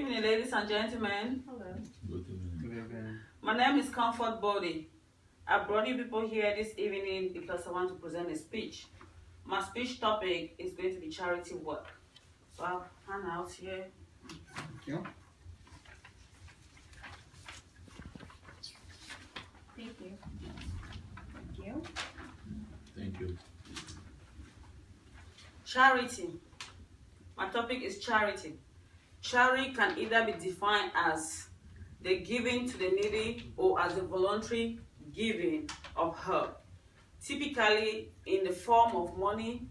evening, ladies and gentlemen. Hello. Good evening. My name is Comfort Body. I brought you people here this evening because I want to present a speech. My speech topic is going to be charity work. So I'll hand out here. Thank you. Thank you. Thank you. Thank you. Charity. My topic is charity. Charity can either be defined as the giving to the needy or as the voluntary giving of help, typically in the form of money,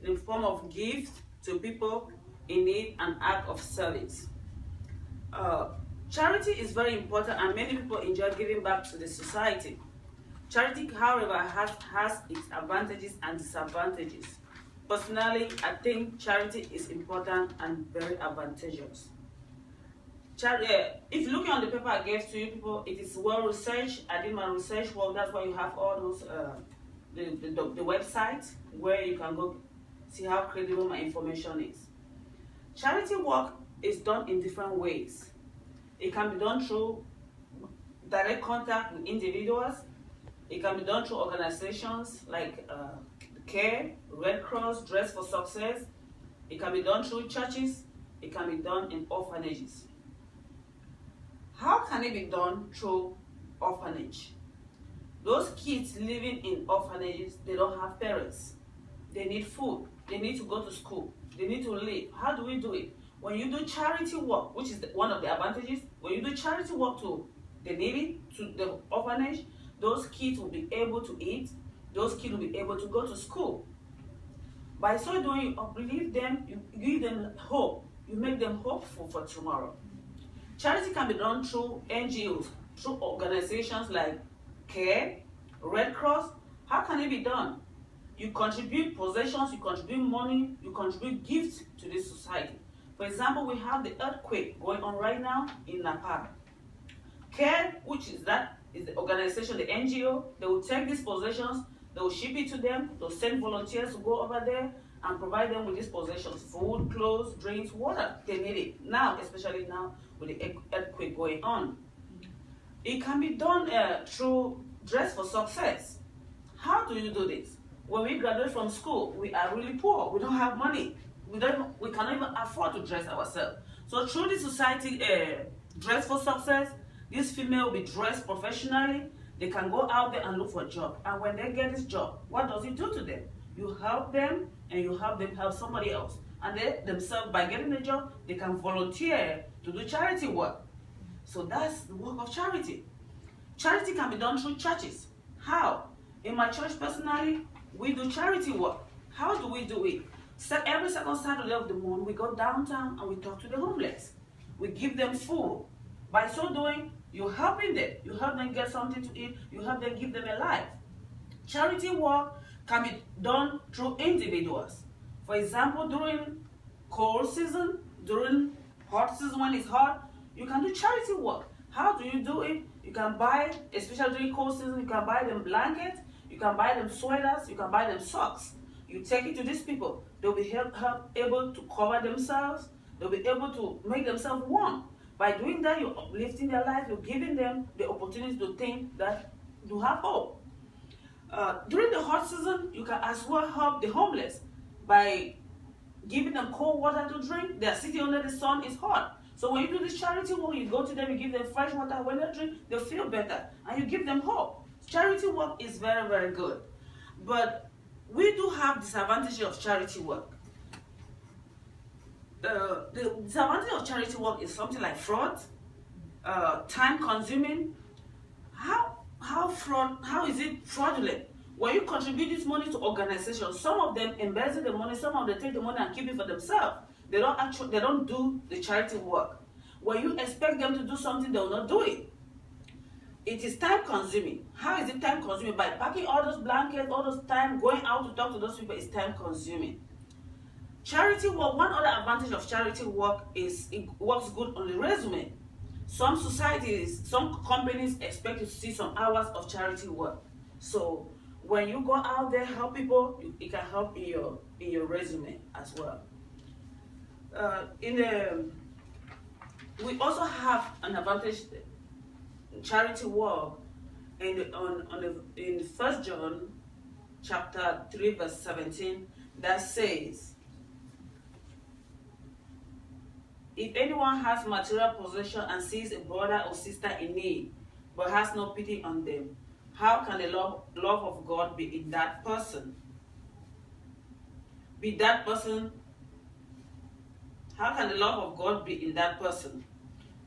in the form of gift to people in need and act of service. Charity is very important and many people enjoy giving back to the society. Charity, however, has its advantages and disadvantages. Personally, I think charity is important and very advantageous. If you're looking on the paper I gave to you people, it is well researched. I did my research work. That's why you have all those the website where you can go see how credible my information is. Charity work is done in different ways. It can be done through direct contact with individuals. It can be done through organizations like CARE, Red Cross, Dress for Success. It can be done through churches. It can be done in orphanages. How can it be done through orphanage? Those kids living in orphanages, they don't have parents. They need food. They need to go to school. They need to live. How do we do it? When you do charity work, which is one of the advantages, when you do charity work to the needy, to the orphanage, those kids will be able to eat. Those kids will be able to go to school. By so doing, you uplift them, you give them hope. You make them hopeful for tomorrow. Charity can be done through NGOs, through organizations like CARE, Red Cross. How can it be done? You contribute possessions, you contribute money, you contribute gifts to this society. For example, we have the earthquake going on right now in Nepal. CARE, which is the organization, the NGO, they will take these possessions, they will ship it to them, they'll send volunteers to go over there and provide them with these possessions, food, clothes, drinks, water. They need it now, especially now with the earthquake going on. It can be done through Dress for Success. How do you do this? When we graduate from school, we are really poor. We don't have money. We cannot even afford to dress ourselves. So through the society Dress for Success, this female will be dressed professionally. They can go out there and look for a job. And when they get this job, what does it do to them? You help them and you help them help somebody else. And they themselves, by getting a job, they can volunteer to do charity work. So that's the work of charity. Charity can be done through churches. How? In my church personally, we do charity work. How do we do it? Every second Saturday of the month, we go downtown and we talk to the homeless. We give them food. By so doing, you're helping them. You help them get something to eat. You help them give them a life. Charity work can be done through individuals. For example, during cold season, during hot season when it's hot, you can do charity work. How do you do it? You can buy, especially during cold season, you can buy them blankets, you can buy them sweaters, you can buy them socks. You take it to these people. They'll be able to cover themselves. They'll be able to make themselves warm. By doing that, you're uplifting their life, you're giving them the opportunity to think that you have hope. During the hot season, you can as well help the homeless by giving them cold water to drink. They're sitting under the sun, it's hot. So when you do this charity work, you go to them, you give them fresh water. When they drink, they feel better. And you give them hope. Charity work is very, very good. But we do have disadvantages of charity work. The disadvantage of charity work is something like fraud, time consuming. How is it fraudulent? When you contribute this money to organizations, some of them embezzle the money, some of them take the money and keep it for themselves. They don't do the charity work. When you expect them to do something, they will not do it. It is time consuming. How is it time consuming? By packing all those blankets, all those time, going out to talk to those people is time consuming. Charity work, one other advantage of charity work is it works good on the resume. Some societies, some companies expect to see some hours of charity work. So when you go out there, help people, it can help in your resume as well. In we also have an advantage charity work in 1 John chapter 3 verse 17 that says, if anyone has material possession and sees a brother or sister in need but has no pity on them, how can the love of God be in that person? How can the love of God be in that person?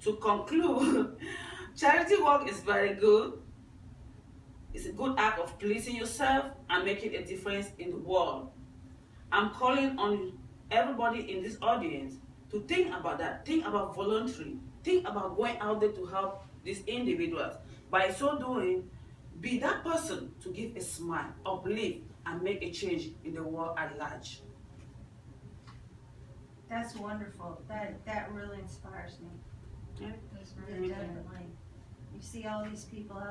To conclude, charity work is very good. It's a good act of pleasing yourself and making a difference in the world. I'm calling on everybody in this audience to think about that. Think about volunteering. Think about going out there to help these individuals. By so doing, be that person to give a smile, uplift, and make a change in the world at large. That's wonderful. That really inspires me. Yeah. Definitely. You see all these people out